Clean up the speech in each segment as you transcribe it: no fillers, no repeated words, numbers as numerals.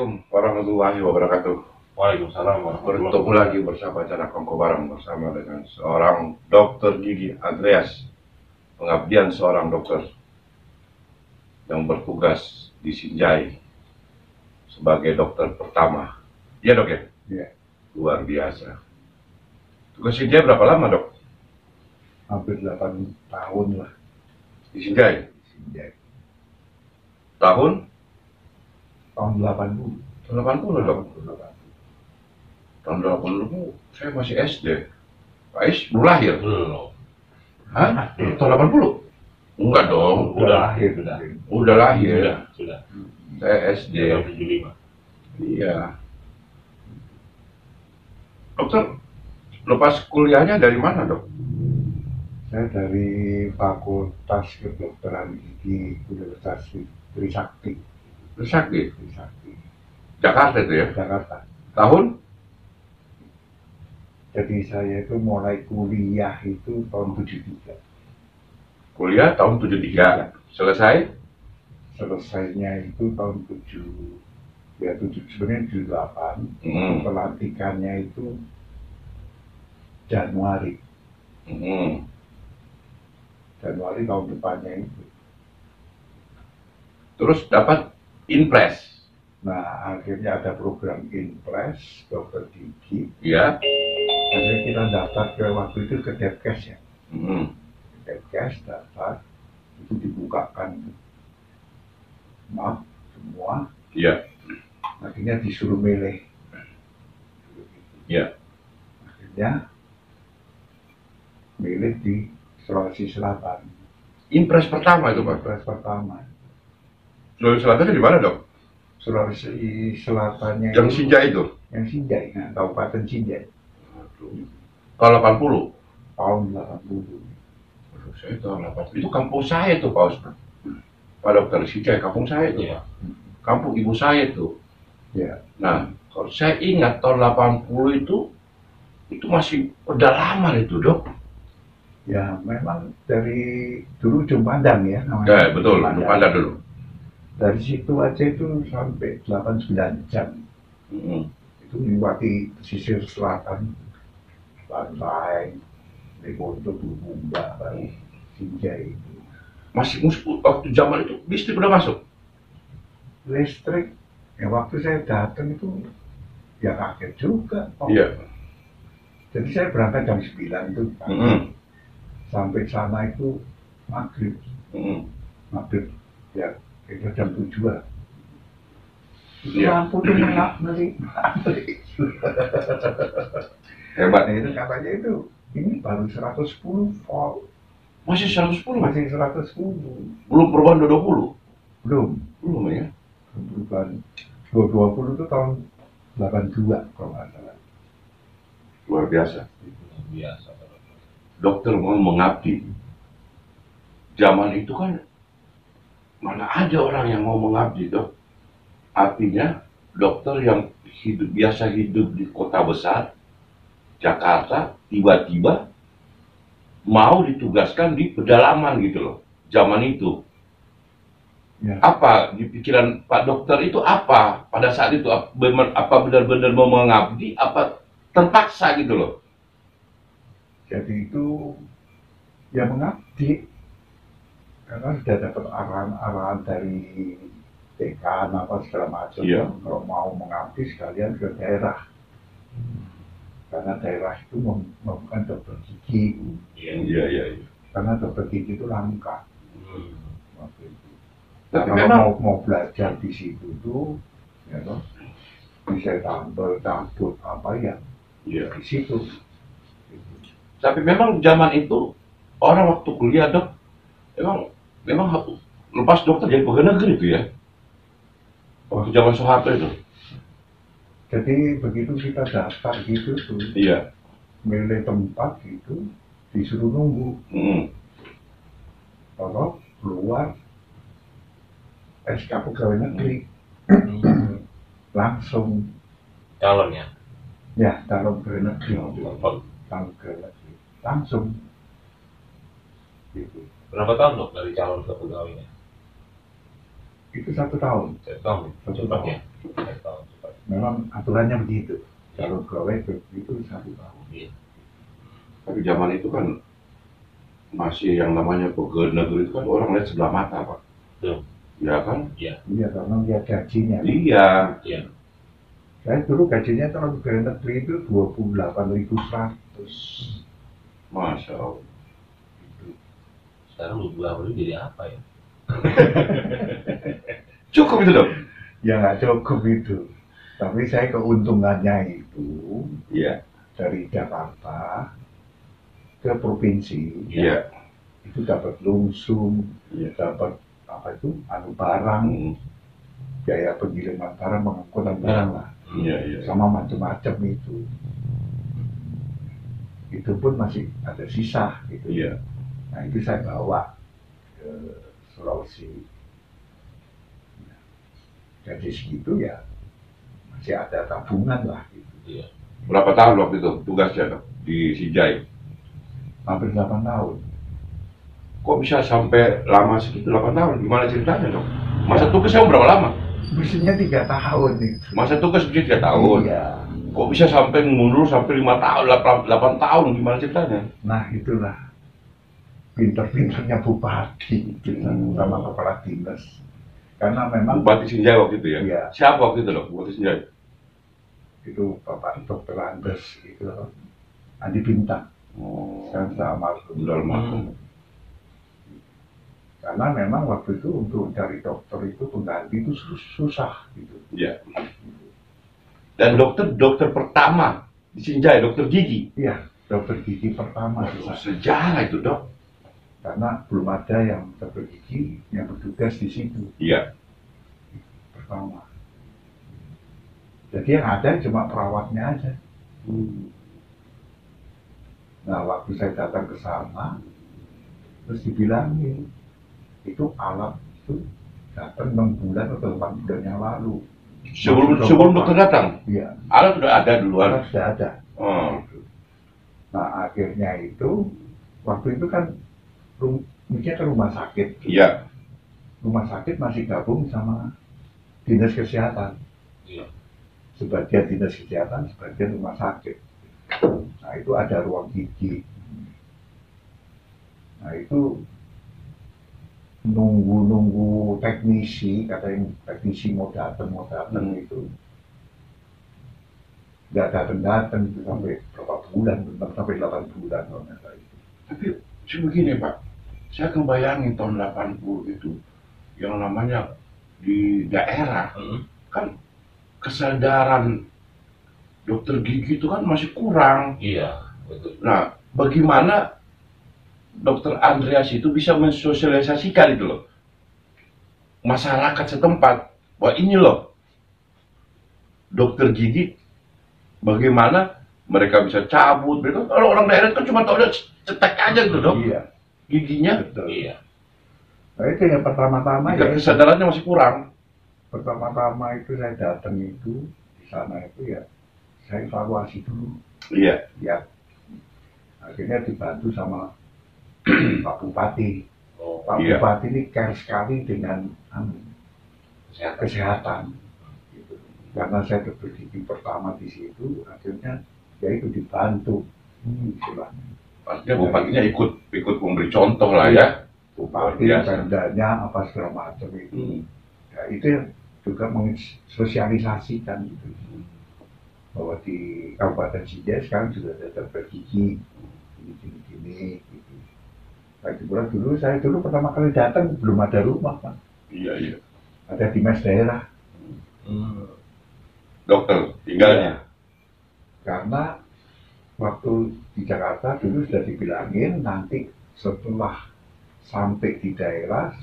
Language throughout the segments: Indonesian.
Assalamualaikum warahmatullahi wabarakatuh. Waalaikumsalam warahmatullahi Bertemu wabarakatuh. lagi bersama Cara Kongko Bareng bersama dengan seorang dokter gigi Andreas, pengabdian seorang dokter yang bertugas di Sinjai sebagai dokter pertama. Iya dok ya? Iya. Luar biasa. Tugas Sinjai berapa lama dok? Hampir 8 tahun lah. Di Sinjai? Sinjai. Tahun 80. 80 dok? Tahun 80 saya masih SD. Pak Is belum lahir? Belum. Hah? Tahun 80? Enggak dong. Udah lahir. Udah lahir. Sudah. Saya SD. 75. Iya. Dokter, lepas kuliahnya dari mana dok? Saya dari Fakultas Kedokteran Gigi Universitas Trisakti. Trisakti, Trisakti, Jakarta itu ya? Jakarta. Tahun? Jadi saya itu mulai kuliah itu tahun 73. Kuliah tahun 73. Selesai? Selesainya itu tahun 7, ya 7, sebenarnya 78. Pelantikannya itu Januari tahun depannya itu. Terus dapat impres? Nah, akhirnya ada program Impres dokter gigi. Ya. Akhirnya kita daftar ke waktu itu ke Depkes ya. Depkes daftar, itu dibukakan map semua. Iya. Akhirnya disuruh milih. Iya. Akhirnya milih di Sulawesi Selatan. Impres pertama itu Pak? Impres pertama. Sulawesi Selatan di mana dok? Sulawesi Selatannya Yang itu, Sinjai itu? yang Sinjai, nah, Kabupaten Sinjai. Tahun 80? Tahun 80. Saya tahun 80. Itu kampung saya tuh Pak Ustaz. Pak Dokter Sinjai, kampung saya tuh. Iya. Kampung ibu saya tuh. Ya. Nah, kalau saya ingat tahun 80 itu masih pedalaman itu dok. Ya, memang dari dulu Ujung Pandang ya namanya. Ya betul, Ujung Pandang dulu. Dari situ aja itu sampai 8-9 jam. Itu melewati pesisir selatan, Pantai, Lekondo, Bumba, baru Sinjai itu. Masih waktu zaman itu listrik udah masuk? Listrik, ya waktu saya datang itu ya kaget juga. Iya. Jadi saya berangkat jam 9 itu. Sampai sana itu maghrib. Maghrib, ya kira jam 7 lah. Itu lampu tuh meli. Hebat. Nah, itu katanya itu ini baru 110 volt. Masih 110? Masih 110. Belum perubahan 220? Belum ya? Perubahan 220 itu tahun 82 kalau nggak salah. Luar biasa. Biasa. Dokter mau mengabdi. Zaman itu kan mana ada orang yang mau mengabdi dok. Artinya dokter yang biasa hidup di kota besar Jakarta tiba-tiba mau ditugaskan di pedalaman gitu loh. Zaman itu. Ya. Apa di pikiran Pak Dokter itu apa pada saat itu? Apa benar-benar mau mengabdi? Apa terpaksa gitu loh? Jadi itu ya mengabdi karena sudah dapat arahan-arahan dari dekan apa segala macam. Iya. Kalau mau mengabdi sekalian ke daerah. Karena daerah itu memerlukan dokter gigi. Iya. Karena dokter gigi itu langka. Waktu itu. Nah, Tapi kalau memang mau belajar di situ tuh, ya toh, bisa tambal, cabut apa ya, iya. di situ. Tapi memang zaman itu orang waktu kuliah dok, memang lepas dokter jadi pegawai negeri itu ya. Waktu zaman Soeharto itu. Jadi begitu kita daftar gitu tuh, Iya. milih tempat gitu, disuruh nunggu. Kalau keluar SK pegawai negeri, langsung Calonnya. ya calon pegawai negeri, calon pegawai negeri, langsung. Gitu. Berapa tahun dok dari calon ke pegawainya? Itu 1 tahun. Cepat, cepat ya. 1 tahun cepat. Memang aturannya begitu. Kalau pegawai itu 1 tahun. Iya. Tapi zaman itu kan masih yang namanya pegawai negeri itu kan orang lihat sebelah mata, Pak. Betul. Ya kan? Iya. Iya, karena lihat gajinya. Iya. Iya. Saya dulu gajinya kalau pegawai negeri itu 28.100. Masya Allah. Sekarang lu beli jadi apa ya? Cukup itu dong. Ya nggak cukup itu. Tapi saya keuntungannya itu Iya. dari Jakarta ke provinsi, Iya. itu dapat lungsum, Iya. dapat apa itu, barang, biaya pengiriman barang, pengangkutan barang lah, Iya, iya. sama macam-macam itu. Itu pun masih ada sisa gitu. Iya. Nah itu saya bawa ke Sulawesi. Jadi segitu ya masih ada tabungan lah gitu. Iya. Berapa tahun waktu itu tugasnya dok di Sijai? Hampir 8 tahun. Kok bisa sampai lama segitu 8 tahun? Gimana ceritanya dok? Masa tugasnya berapa lama? Mestinya 3 tahun itu. Masa tugas dia 3 tahun? Iya. Kok bisa sampai mundur sampai 5 tahun, 8 tahun? Gimana ceritanya? Nah itulah pinter-pinternya bupati kita sama kepala dinas. Karena memang Bupati Sinjai waktu itu ya? Iya. Siapa waktu itu dok? Bupati Sinjai? itu Bapak Dr. Andes itu Andi Bintang. Oh, Sekarang sudah almarhum. udah almarhum. Karena memang waktu itu untuk cari dokter itu pengganti itu susah gitu. Iya. Dan dokter pertama di Sinjai, dokter gigi. Iya, dokter gigi pertama di sana. Sejarah itu dok. Karena belum ada yang dokter gigi yang bertugas di situ Iya. pertama. Jadi yang ada cuma perawatnya aja. Nah waktu saya datang ke sana, terus dibilangin itu alat itu datang 6 bulan atau 8 bulan yang lalu. Sebelum dokter datang, Iya, alat sudah ada duluan. alat sudah ada. Oh. Nah akhirnya itu waktu itu kan mungkin ke rumah sakit. Iya. Rumah sakit masih gabung sama dinas kesehatan. Iya. Sebagian dinas kesehatan, sebagian rumah sakit. Nah itu ada ruang gigi. Nah itu nunggu teknisi, katanya teknisi mau datang itu nggak datang itu sampai berapa bulan, sampai 8 bulan kalau nggak salah itu. Tapi cuma begini Pak, saya kan bayangin tahun 80 itu yang namanya di daerah kan kesadaran dokter gigi itu kan masih kurang. Iya, betul. Nah, bagaimana dokter Andreas itu bisa mensosialisasikan itu loh masyarakat setempat bahwa ini loh dokter gigi, bagaimana mereka bisa cabut. Mereka kalau orang daerah kan cuma tahu cetek aja gitu dok. Iya, Giginya. betul. Iya. Nah itu yang pertama-tama Tingkat ya. kesadarannya masih kurang. Pertama-tama itu saya datang itu di sana itu ya saya evaluasi dulu. Iya. Ya, akhirnya dibantu sama Pak Bupati. Oh, Pak Iya. Bupati ini care sekali dengan kesehatan. Gitu. Karena saya dokter gigi pertama di situ, akhirnya ya itu dibantu. Istilahnya. Artinya bupatinya ikut memberi contoh lah ya. Bupati, Luar biasa. pemdanya, apa segala macam itu. Ya, itu yang juga mensosialisasikan gitu. Bahwa di Kabupaten Sinjai sekarang sudah ada dokter gigi, gini, gitu. Lagi pula saya dulu pertama kali datang belum ada rumah, Pak. Iya, iya. Ada dinas daerah. Dokter tinggalnya. Karena waktu di Jakarta dulu sudah dibilangin nanti setelah sampai di daerah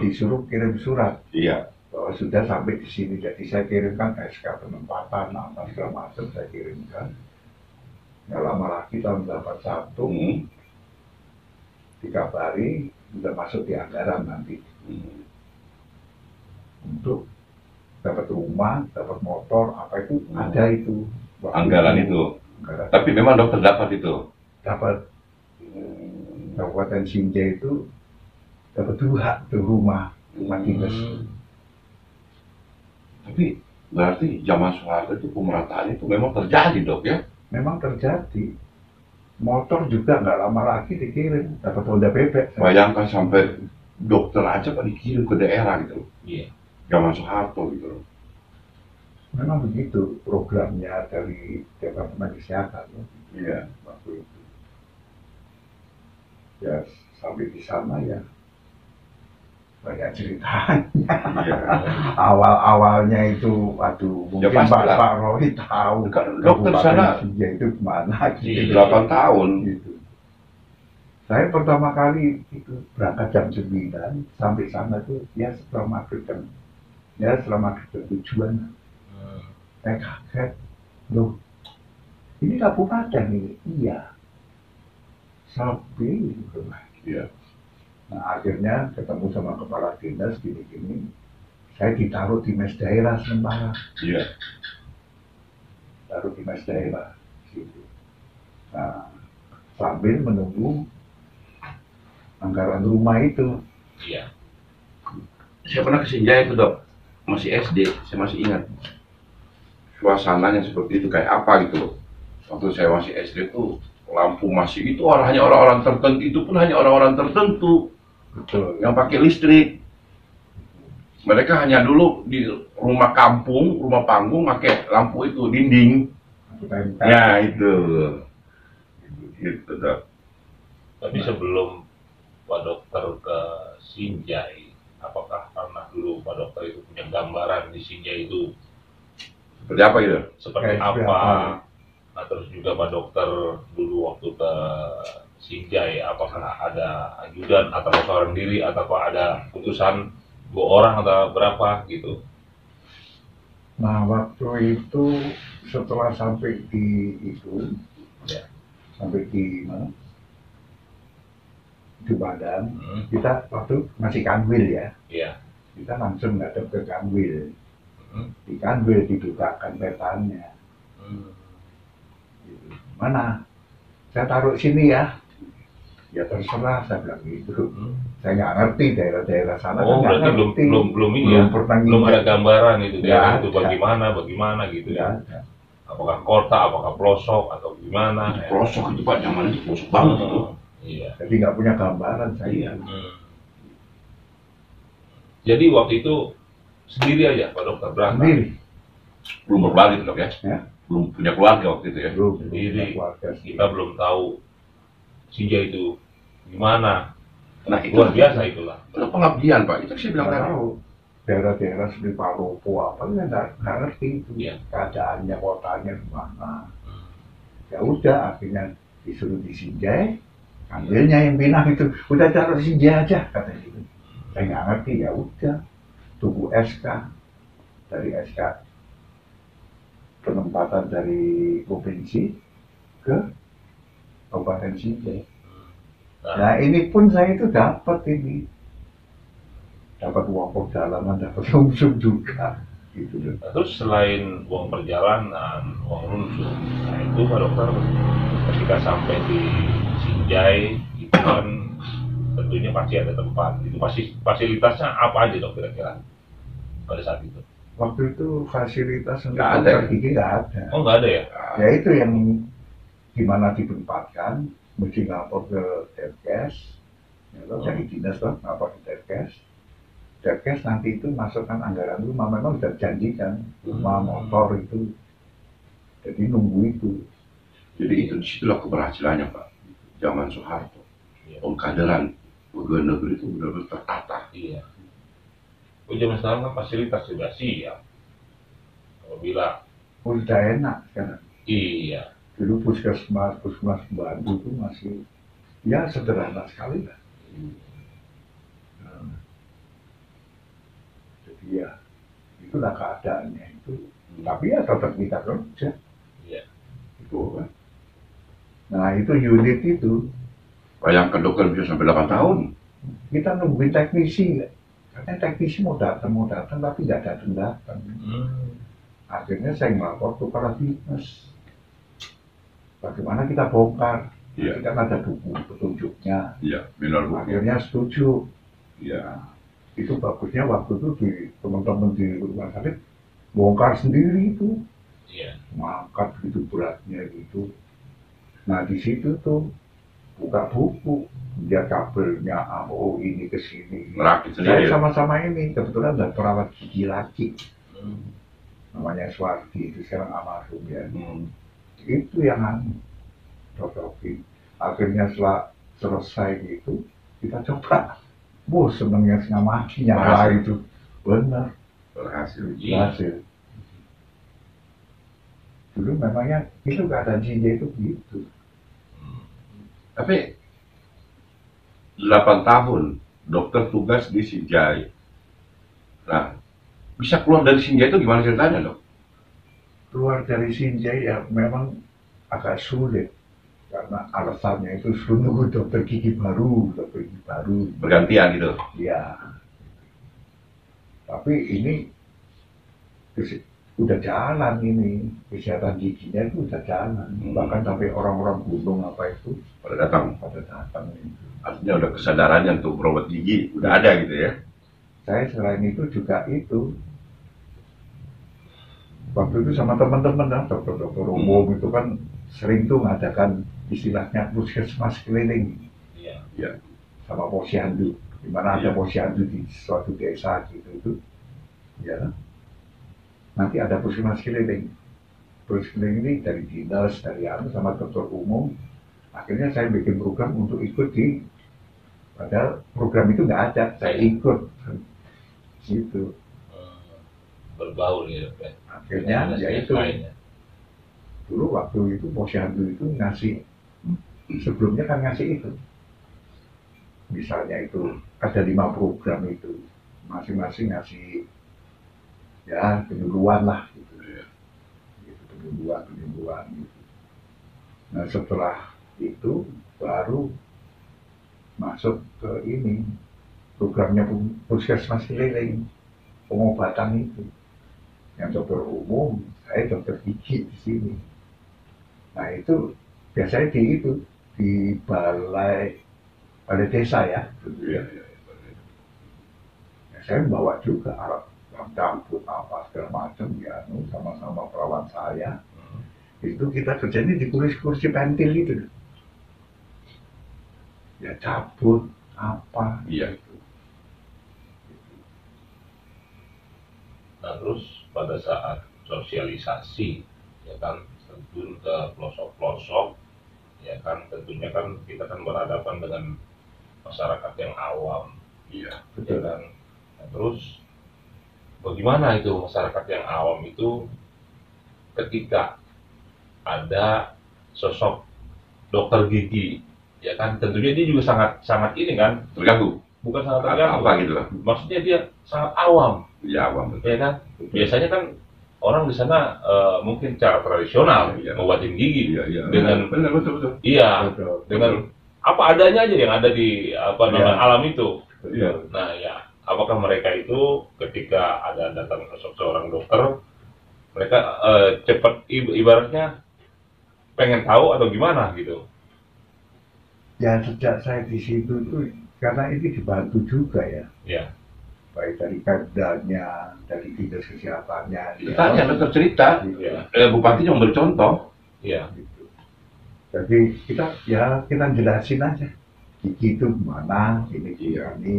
disuruh kirim surat Iya. bahwa sudah sampai di sini. Jadi saya kirimkan SK penempatan apa segala macam saya kirimkan. Nggak lama lagi tahun 81 dikabari sudah masuk di anggaran nanti untuk dapat rumah, dapat motor, apa itu ada itu. Anggaran itu. Anggaran. Tapi memang dokter dapat itu. Dapat Kabupaten Sinjai itu dapat 2 tuh rumah rumah dinas. Tapi berarti zaman Soeharto itu pemerataan itu memang terjadi, Dok, ya? Memang terjadi. Motor juga nggak lama lagi dikirim, dapat Honda bebek. Bayangkan sampai dokter aja Pak dikirim ke daerah gitu loh. Iya. Zaman Soeharto gitu loh. Memang begitu programnya dari Departemen Kesehatan. Iya. Waktu itu. Ya sampai di sana ya banyak ceritanya. Iya. Awal-awalnya itu, aduh, mungkin pastilah. Pak Roy tahu. Kan dokter Kabupaten sana Sinja itu kemana gitu. 8 tahun. Gitu. Saya pertama kali itu berangkat jam 9 sampai sana tuh ya setelah maghrib kan. Ya setelah maghrib tujuan. Saya kaget, loh, ini kabupaten ini, iya. Sampai gitu. Iya. Nah akhirnya ketemu sama kepala dinas gini-gini, saya ditaruh di mes daerah sementara, Iya. taruh di mes daerah gitu. Nah sambil menunggu anggaran rumah itu. Iya. Saya pernah ke Sinjai itu, Dok. Masih SD, saya masih ingat. Suasananya seperti itu kayak apa gitu loh. Waktu saya masih SD itu lampu masih itu hanya orang-orang tertentu, itu pun hanya orang-orang tertentu. Betul. Yang pakai listrik. Mereka hanya dulu di rumah kampung, rumah panggung pakai lampu itu dinding. Ya itu. Gitu, Dok. Tapi sebelum Pak Dokter ke Sinjai, apakah pernah dulu Pak Dokter itu punya gambaran di Sinjai itu Seperti apa gitu? seperti Kayak seperti apa? apa? Nah, terus juga Pak Dokter dulu waktu ke Sinjai, apakah ada ajudan atau seorang diri atau ada putusan 2 orang atau berapa gitu? Nah waktu itu setelah sampai di itu, Ya. sampai di mana? Di Padang, Hmm. kita waktu masih Kanwil ya, Iya. kita langsung ngadep ke Kanwil. Hmm. Di Kanwil dibukakan petanya. Hmm. Gitu. Mana? Saya taruh sini ya. Ya terserah, saya bilang gitu. Hmm. Saya nggak ngerti daerah-daerah sana. Oh, kan nggak berarti ngerti. belum ini ya? pernah Belum ada nginjak. gambaran itu daerah Nggak itu ada. bagaimana gitu Nggak ya? ada. Apakah kota, apakah pelosok atau gimana? Itu pelosok itu Pak, zaman itu pelosok banget itu. Iya. Jadi nggak punya gambaran saya. Iya. Hmm. Jadi waktu itu sendiri aja Pak Dokter berangkat. Sendiri. Belum berbalik, Dok, ya? Ya. Belum punya keluarga waktu itu ya. Belum Sendiri. punya keluarga sendiri. Kita belum tahu Sinjai itu gimana. Nah, itu Luar biasa itulah. itu pengabdian, Pak. Itu saya bilang Nggak tadi. tahu daerah-daerah seperti Palopo apa nggak ngerti itu Iya. keadaannya kotanya gimana. Ya udah akhirnya disuruh di Sinjai, ambilnya yang pindah itu udah taruh di Sinjai aja kata gitu. Saya nggak ngerti, ya udah tunggu SK dari SK penempatan dari provinsi ke Kabupaten Sinjai. Nah ini pun saya itu dapat uang perjalanan, dapat lumsum juga gitu loh. Nah, terus selain uang perjalanan, uang lumsum, nah itu Pak Dokter ketika sampai di Sinjai itu kan tentunya pasti ada tempat. Itu pasti fasilitasnya apa aja Dok kira-kira pada saat itu? Waktu itu fasilitas untuk Nggak ada. dokter gigi nggak ada. Oh nggak ada ya? Ya itu yang dimana ditempatkan, mesti ngapor ke Depkes, ya loh, dari dinas loh, ngapor ke Depkes. Depkes nanti itu masukkan anggaran rumah, memang sudah janjikan rumah motor itu, jadi nunggu itu. Jadi itu disitulah keberhasilannya, Pak. Zaman Soeharto. Iya. Pengkaderan pegawai negeri itu benar-benar tertata. Iya. Oh, zaman sekarang kan fasilitas sudah siap. Apabila Udah enak sekarang. iya, Dulu puskesmas pembantu itu masih ya sederhana sekali lah. Nah, jadi ya itulah keadaannya itu. Tapi ya tetap kita kerja. iya. Itu kan. Nah itu unit itu Bayangkan dokter bisa sampai 8 tahun. kita nungguin teknisi, katanya teknisi mau datang tapi nggak datang. Akhirnya saya melapor ke kepala dinas. Bagaimana kita bongkar? Iya. Kita kan ada buku petunjuknya. Iya, benar Bu. Akhirnya setuju. Iya. itu bagusnya waktu itu di teman-teman di rumah sakit bongkar sendiri itu, Iya. ngangkat gitu beratnya gitu. Nah di situ tuh buka buku, dia kabelnya, oh ini ke sini. Merakit Saya sendiri ya? sama-sama ini, kebetulan ada perawat gigi laki, Hmm. namanya Swardi, itu sekarang almarhum ya. Hmm. Itu yang cocokin. Akhirnya setelah selesai gitu, kita coba. Wah senengnya setengah mati nyala Berhasil. itu. Benar, Berhasil. berhasil. Dulu memangnya itu keadaan Jinja itu gitu. Tapi 8 tahun dokter tugas di Sinjai. Nah, bisa keluar dari Sinjai itu gimana ceritanya, Dok? Keluar dari Sinjai ya memang agak sulit. Karena alasannya itu suruh nunggu dokter gigi baru. Bergantian gitu. Ya. Tapi ini udah jalan ini, kesehatan giginya itu udah jalan. Bahkan sampai orang-orang gunung apa itu Pada datang. itu. Artinya udah kesadarannya untuk berobat gigi. Udah ada gitu ya. Saya selain itu juga itu, waktu itu sama teman-teman lah, dokter-dokter umum itu kan sering tuh ngadakan istilahnya puskesmas keliling. Iya. Ya. Sama posyandu, di mana ada Iya. posyandu di suatu desa gitu itu, ya nanti ada puskesmas keliling. Puskesmas keliling ini dari dinas, dari sama dokter umum. Akhirnya saya bikin program untuk ikut di, padahal program itu nggak ada, saya ikut gitu. Berbaur ya. Akhirnya ya itu. Dulu waktu itu posyandu itu ngasih, sebelumnya kan ngasih itu, misalnya itu ada 5 program itu, masing-masing ngasih ya penyuluhan lah gitu, penyuluhan gitu. Nah setelah itu baru masuk ke ini programnya puskesmas keliling, pengobatan itu, yang dokter umum, saya dokter gigi di sini. Nah itu biasanya di balai desa ya. Iya. Ya, saya bawa juga alat campur apa segala macam ya, sama-sama perawat saya. Itu kita kerjanya di kursi pentil itu. Ya cabut apa. Iya. Nah terus pada saat sosialisasi, ya kan, terjun ke pelosok-pelosok, ya kan, tentunya kan kita kan berhadapan dengan masyarakat yang awam, Iya. ya kan. Nah, terus bagaimana itu masyarakat yang awam itu ketika ada sosok dokter gigi, ya kan, tentunya dia juga sangat ini kan, Terganggu. bukan sangat Atau terganggu, apa gitu lah. maksudnya dia sangat awam, Ya, awam betul. ya kan. Biasanya kan orang di sana mungkin cara tradisional Iya. ngobatin gigi Iya. dengan benar betul. iya Betul. dengan apa adanya aja yang ada di Iya. alam itu. Iya. Nah ya, apakah mereka itu ketika ada datang sosok seorang dokter, mereka cepat ibaratnya pengen tahu atau gimana gitu? Ya sejak saya di situ tuh, karena ini dibantu juga ya, Ya. baik dari Pemdanya, dari dinas kesehatannya. Tanya dokter cerita. Iya. Bupati yang bercontoh. Iya. Gitu. Jadi kita jelasin aja, gigi itu mana, ini ini.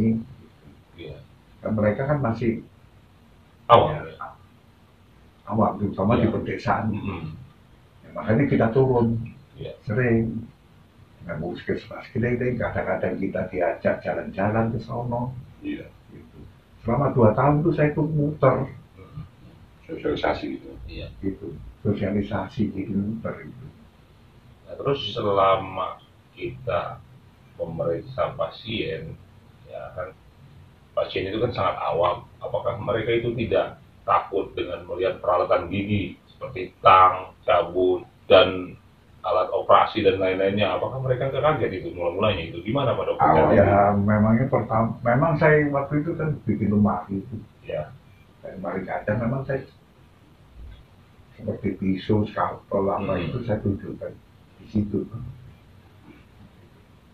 Iya. Dan mereka kan masih Awal. ya, awam, terutama Iya. di pedesaan. Mm-mm. Ya, makanya kita turun Iya. sering dengan puskesmas keliling, kadang-kadang kita diajak jalan-jalan ke sono. Iya. Gitu. Selama 2 tahun itu saya tuh muter Sosialisasi gitu. Iya. gitu, sosialisasi gitu muter itu. Nah, terus selama kita memeriksa pasien, ya kan, pasien itu kan sangat awam. Apakah mereka itu tidak takut dengan melihat peralatan gigi seperti tang, cabut, dan alat operasi dan lain-lainnya? Apakah mereka kaget itu mulai-mulainya itu? Gimana Pak Dokter? Awal. Ya memangnya pertama, memang saya waktu itu kan bikin rumah itu, Ya. dan mari kaca memang saya seperti pisau, skalpel apa itu saya tunjukkan di situ.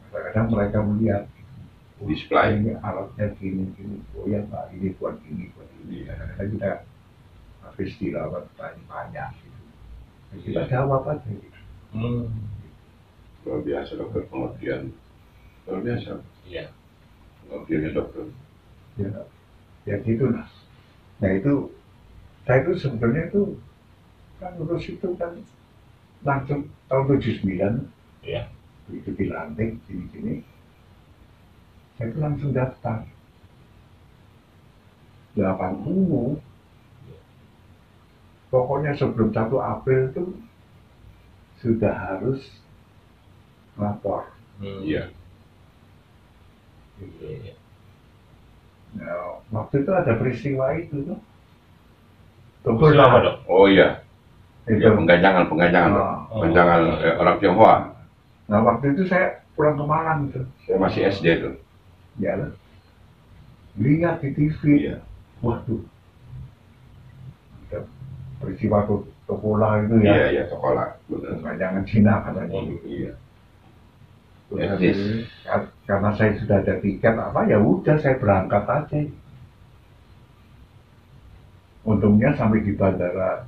Kadang-kadang mereka melihat, Display. Ini alatnya gini, oh ya Pak, ini buat ini, buat ini. Kadang-kadang kita habis dirawat banyak gitu. Kita jawab aja gitu. Luar biasa dokter, pengertian. Luar biasa. Iya. Pengertiannya dokter. Ya gitu lah. Nah itu, saya itu sebenarnya itu kan lulus itu kan langsung tahun 79. Iya. Itu dilantik, gini-gini. Saya itu langsung daftar. 80. Pokoknya sebelum 1 April itu sudah harus lapor. Iya. Iya. Nah, waktu itu ada peristiwa itu tuh. Peristiwa apa, Dok? Oh iya. Itu. Ya, pengganjangan Dok. Pengganjangan orang Tionghoa. Nah waktu itu saya pulang ke Malang tuh. Saya masih SD tuh. Ya lah. Lihat di TV. Iya. Waduh. Ada peristiwa Tokola itu ya. Iya, sekolah. Benar. Pengganjangan Cina katanya. Iya. Jadi, karena saya sudah ada tiket apa ya udah saya berangkat aja. Untungnya sampai di bandara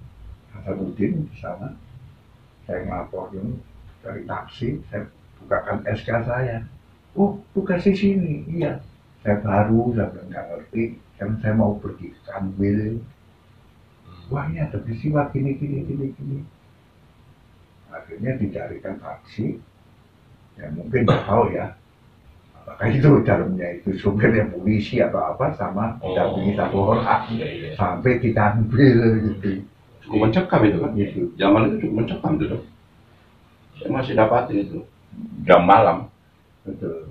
Hasanuddin di sana saya ngelaporin dari taksi, saya bukakan SK saya. Oh, tugas di sini, iya. Saya baru, saya bilang nggak ngerti, kan saya mau pergi ke Kanwil. Wah ini ada peristiwa gini. Akhirnya dicarikan taksi. Ya mungkin nggak tahu ya, apakah itu dalamnya itu supirnya polisi atau apa sama didampingi 1 orang sampai di Kanwil gitu. Cukup mencekam itu kan? Gitu. Zaman itu cukup mencekam tuh Dok. Saya masih dapatin itu jam malam. Betul.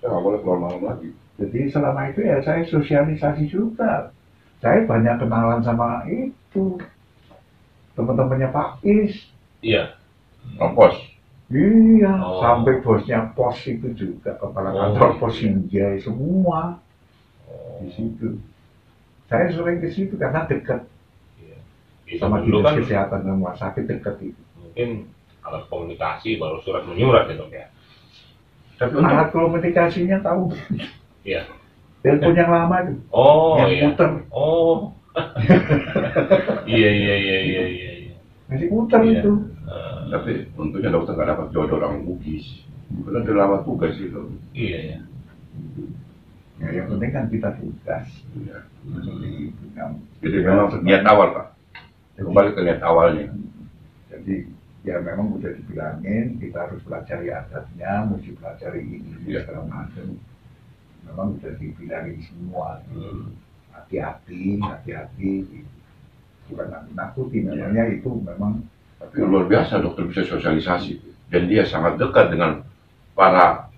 Saya nggak boleh keluar malam lagi. Jadi selama itu ya saya sosialisasi juga. Saya banyak kenalan sama itu teman-temannya Pak Is. Iya. Pos. Iya, Oh. sampai bosnya pos itu juga, kepala kantor pos Sinjai semua di situ. Saya sering ke situ karena dekat Itu sama dulu dinas kan kesehatan dan rumah sakit dekat itu. mungkin alat komunikasi baru surat menyurat ya, Dok ya. Tapi untuk Alat komunikasinya tahu, Iya. telepon yang lama itu, Oh yang iya. puter, Oh. Iya. masih puter Iya. itu. tapi untungnya dokter nggak dapat jodoh orang Bugis. Karena dia lama tugas itu. Iya. Ya, yang penting kan kita tugas. Iya. Jadi, Jadi memang niat awal Pak. Kembali ke niat awalnya. Jadi ya memang udah dibilangin kita harus pelajari adatnya, mesti pelajari ini segala macam. Memang udah dibilangin semua. Hati-hati. Bukan nakuti, namanya itu memang. Tapi luar biasa dokter bisa sosialisasi. Dan dia sangat dekat dengan para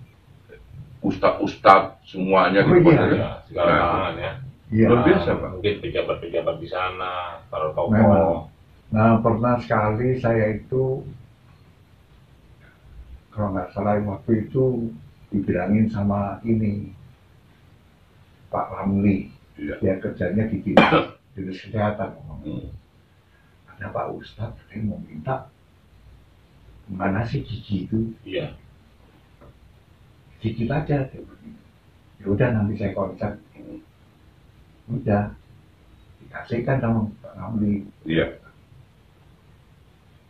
ustadz semuanya. Oh, gitu. iya. Iya, segala kalangan ya. Iya. Luar biasa Pak. Mungkin pejabat-pejabat di sana, para tokoh. Memang. Nah pernah sekali saya itu kalau nggak salah waktu itu dibilangin sama ini Pak Ramli, Iya. dia kerjanya di dinas kesehatan. Ada Pak Ustadz yang mau minta mana sih gigi itu, Iya. gigit aja. Ya udah nanti saya kontak. Udah dikasihkan sama Pak Ramli. Iya.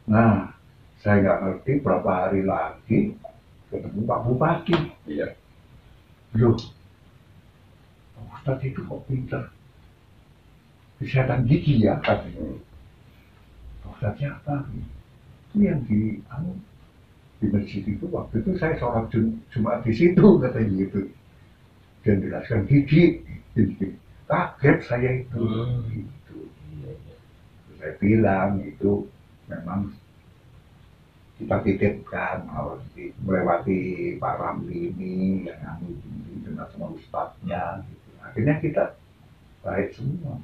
Nah, saya nggak ngerti berapa hari lagi ketemu Pak Bupati. Iya. Loh, Pak Ustadz itu kok pinter kesehatan gigi ya katanya. Pak Ustadz siapa? Itu yang di masjid itu waktu itu saya sholat Jumat di situ katanya gitu. Dan jelaskan gigi. Kaget saya itu. Gitu. Saya bilang itu memang kita titipkan harus melewati Pak Ramli ini yang kami dengan semua ustadznya gitu. Akhirnya kita baik semua.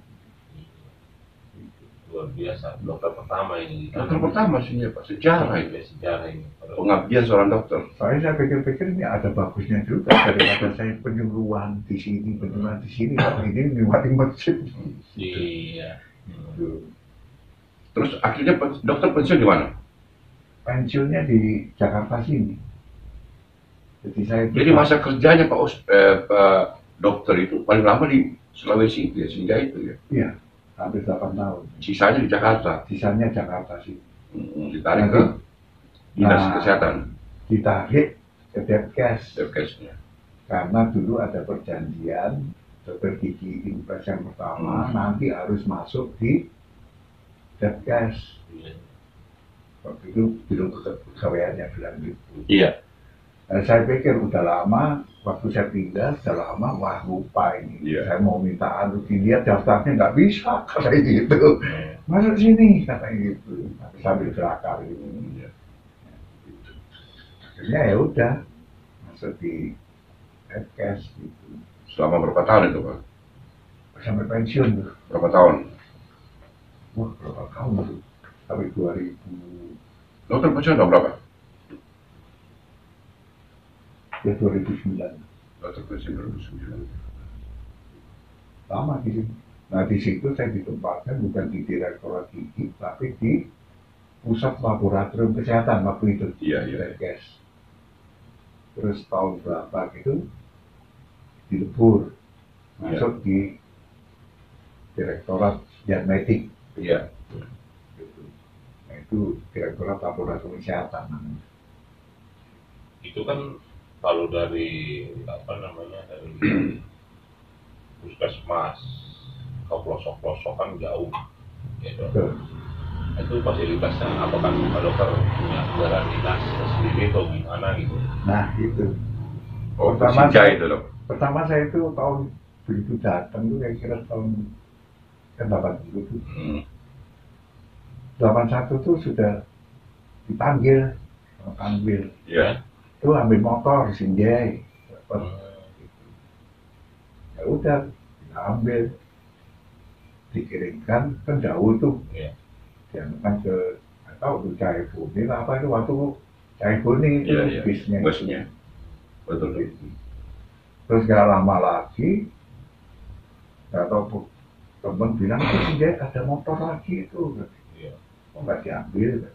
Luar biasa, dokter pertama ini. Dokter pertama sih ya Pak. Sejarah itu. Sejarah ini. Pengabdian seorang dokter. Saya pikir-pikir ini ada bagusnya juga daripada saya penyuluhan di sini, penyuluhan di sini, kalau ini melewati masjid. Iya. Gitu. Terus akhirnya dokter pensiun di mana? Pensiunnya di Jakarta sini. Jadi saya Jadi masa kerjanya Pak dokter itu paling lama di Sulawesi itu ya, Sinjai itu ya. iya, hampir 8 tahun. Sisanya di Jakarta. Sisanya Jakarta sih. Ditarik ke dinas kesehatan, Ditarik ke Depkes. Depkesnya. Karena dulu ada perjanjian dokter gigi impres yang pertama nanti harus masuk di Depkes. Waktu itu biro kepegawaiannya bilang gitu. Iya. Nah, saya pikir udah lama, waktu saya pindah sudah lama, wah lupa ini. Iya. Saya mau minta anu dilihat daftarnya nggak bisa, kayak gitu. Masuk sini, katanya gitu. Sambil berakar gitu. Iya. Akhirnya ya udah masuk di Depkes gitu. Selama berapa tahun itu Pak? Sampai pensiun tuh. Berapa tahun? Wah, berapa tahun tuh? Sampai 2000. Dokter pensiun tahun berapa? Ya 2009. Dokter pensiun 2009. Lama di situ. Nah di situ saya ditempatkan bukan di Direktorat Gigi, tapi di Pusat Laboratorium Kesehatan waktu itu. Iya. Depkes. Terus tahun berapa gitu dilebur masuk di Direktorat Diagnostik. Iya. Gitu. Nah itu Direktorat Laboratorium Kesehatan. Itu kan kalau dari dari puskesmas ke pelosok-pelosok kan jauh, ya dok. Betul. Itu fasilitasnya apakah Pak Dokter punya kendaraan dinas sendiri atau gimana gitu? Nah itu. Oh, Pertama Sinjai itu dok. Pertama saya itu tahun begitu datang tuh kira-kira tahun kan 80 tuh. 81 tuh sudah dipanggil. Iya. Itu ambil motor Sinjai. Ya udah ambil dikirimkan kan jauh tuh. Iya. Diantarkan ke atau tuh Caibuni apa itu waktu Caibuni itu Iya. bisnya. Busnya. Betul. Terus gak lama lagi gak tahu temen bilang itu Sinjai ada motor lagi itu. Iya. Kok nggak diambil gitu.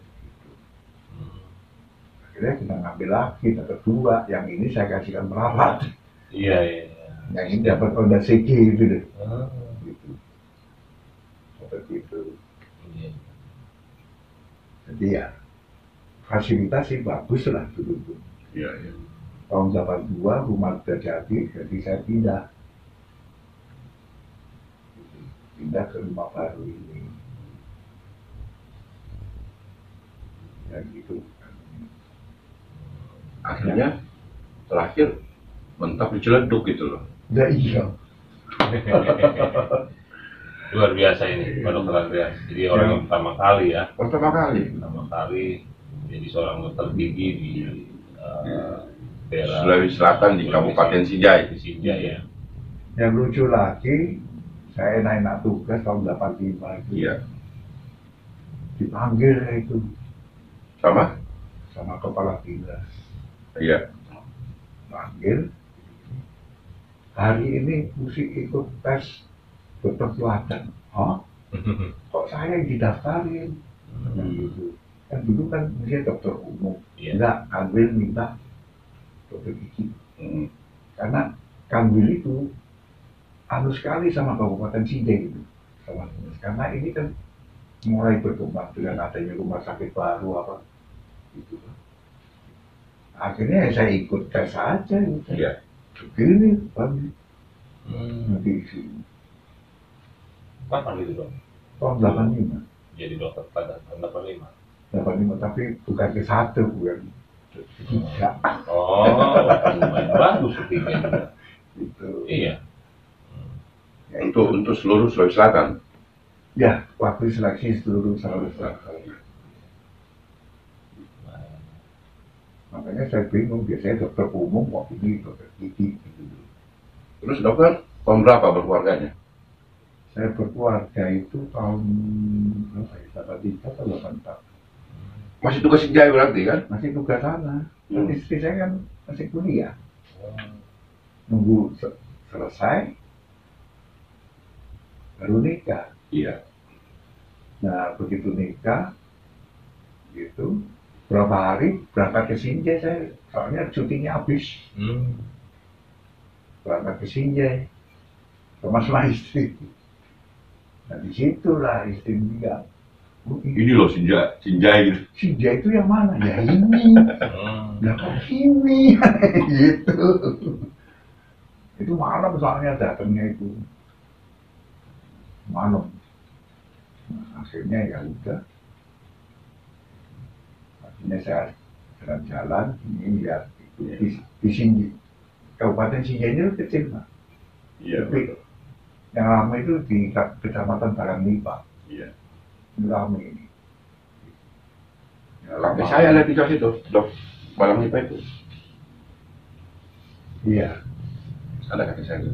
Akhirnya kita ngambil lagi, dapat 2. Yang ini saya kasihkan perawat. Iya. Yang ini dapat Honda CG gitu deh. Gitu. Seperti itu. Iya. Jadi ya fasilitas sih bagus lah dulu tuh. Iya. Tahun 82 rumah sudah jadi saya pindah. Pindah ke rumah baru ini. Ya gitu. Akhirnya terakhir mentok di Ciledug gitu loh. Udah iya. Luar biasa ini Pak Dokter Andreas. Jadi orang yang pertama kali ya. Pertama kali Jadi seorang dokter gigi di daerah Sulawesi Selatan di Kabupaten Sinjai. Di Sinjai ya. Yang lucu lagi, saya naik tugas tahun 85 itu. Iya. Dipanggil itu Sama? sama kepala dinas. Iya. Panggil. Hari ini mesti ikut tes dokter teladan. Hah? Kok saya yang didaftarin? Gitu. Kan dulu kan mesti dokter umum. Iya. Enggak, Kanwil minta dokter gigi. Karena Kanwil itu anu sekali sama Kabupaten Sinjai gitu. Karena ini kan mulai berkembang dengan adanya rumah sakit baru apa gitu. Akhirnya saya ikut tes aja gitu. Iya. Begini Bang. Di sini. Kapan gitu dong? Tahun 85. Jadi dokter pada tahun 85. 85 tapi bukan ke 1 bukan ke 3. Oh, lumayan bagus syutingnya. Gitu. Iya. Ya, Untuk seluruh Sulawesi Selatan. ya, waktu seleksi seluruh Sulawesi Selatan. Makanya saya bingung, biasanya dokter umum kok ini dokter gigi gitu. Terus dokter tahun berapa berkeluarganya? Saya berkeluarga itu tahun berapa ya? 83 atau 84. Masih tugas Sinjai berarti kan? Masih tugas sana. Dan istri saya kan masih kuliah. Nunggu selesai baru nikah. Iya. Nah begitu nikah gitu berapa hari berangkat ke Sinjai saya, soalnya cutinya habis. Berangkat ke Sinjai sama istri. Nah disitulah istri bilang, Ini loh Sinjai gitu. Sinjai itu yang mana? Ya ini. Nah kok ini? Gitu. Itu malam soalnya datangnya itu malam. Nah, akhirnya ya udah. Akhirnya saya jalan-jalan, ini lihat itu di Sinjai. Kabupaten Sinjai ini kecil, Pak. Iya. Tapi yang ramai itu di Kecamatan Baranglipa. Iya. Ini ramai ini. Ya, Kakek saya ada di situ, Dok. Baranglipa itu. Iya, Ada kakek saya.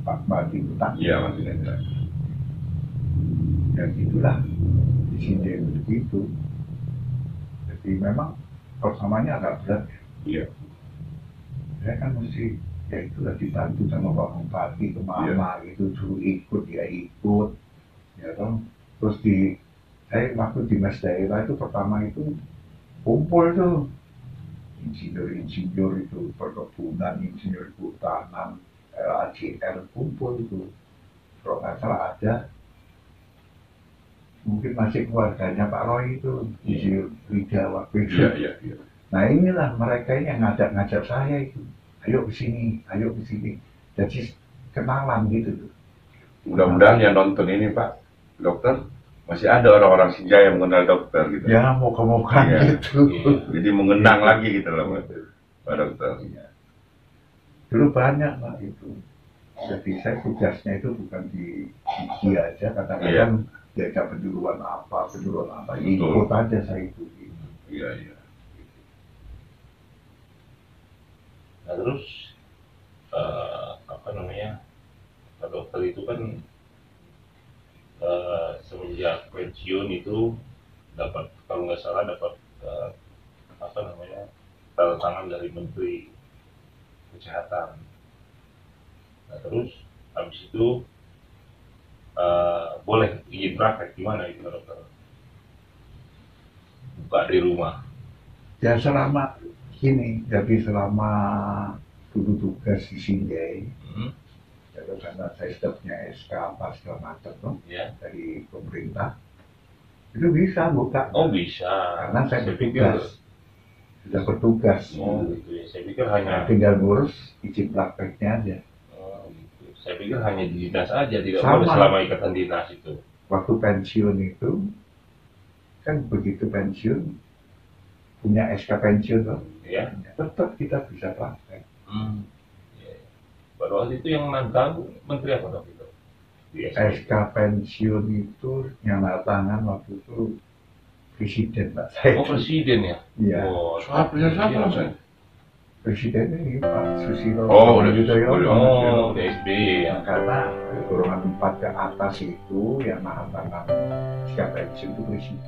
Pak Badi Utang. Iya, masih ada. Dan itulah di sini begitu. Jadi memang pertamanya agak berat. Iya. Saya kan mesti ya itulah dibantu sama Pak Bupati ke Mama itu suruh ikut ya ikut. Ya kan. Terus saya waktu di Mas Daerah itu pertama itu kumpul tuh insinyur itu perkebunan, insinyur kehutanan, LAGR kumpul itu. Kalau nggak salah ada mungkin masih keluarganya Pak Roy itu insinyur Liga waktu itu. Iya. Nah inilah mereka ini yang ngajak saya itu, ayo ke sini. Jadi kenalan gitu tuh. Mudah-mudahan yang nonton ini Pak Dokter masih ada orang-orang Sinjai yang mengenal dokter gitu. Ya moga-moga Iya. gitu. Jadi mengenang lagi gitu loh Pak Dokter. Dulu banyak Pak itu. Jadi saya tugasnya itu bukan di IG aja, kadang-kadang diajak penjuruan apa, ikut aja saya itu. Iya. Nah terus apa namanya, Pak Dokter itu kan semenjak pensiun itu dapat, kalau nggak salah dapat apa namanya, tanda tangan dari Menteri Kesehatan. Nah terus habis itu boleh izin praktek, gimana itu Pak Dokter? Buka di rumah. Ya selama ini, jadi selama dulu tugas di Sinjai, karena saya sudah punya SK apa segala macam tuh dari pemerintah, itu bisa buka. Oh bisa. Karena saya bertugas, sudah bertugas. Oh gitu ya. Saya pikir hanya tinggal ngurus izin prakteknya aja. Oh gitu. Saya pikir hanya di dinas aja, tidak Sama. boleh selama ikatan dinas itu. Waktu pensiun itu, kan begitu pensiun punya SK pensiun tuh, Ya. tetap kita bisa praktek. Pada waktu itu yang nantang menteri apa dok itu? Di SK pensiun itu yang tangan waktu itu presiden Pak saya. Oh presiden ya? Iya. Oh, Siapa saya? Presiden ini Pak Susilo. Oh, udah Yudhoyono. Oh, udah SBY ya. Nah, karena golongan 4 ke atas itu yang tangan SK pensiun itu presiden.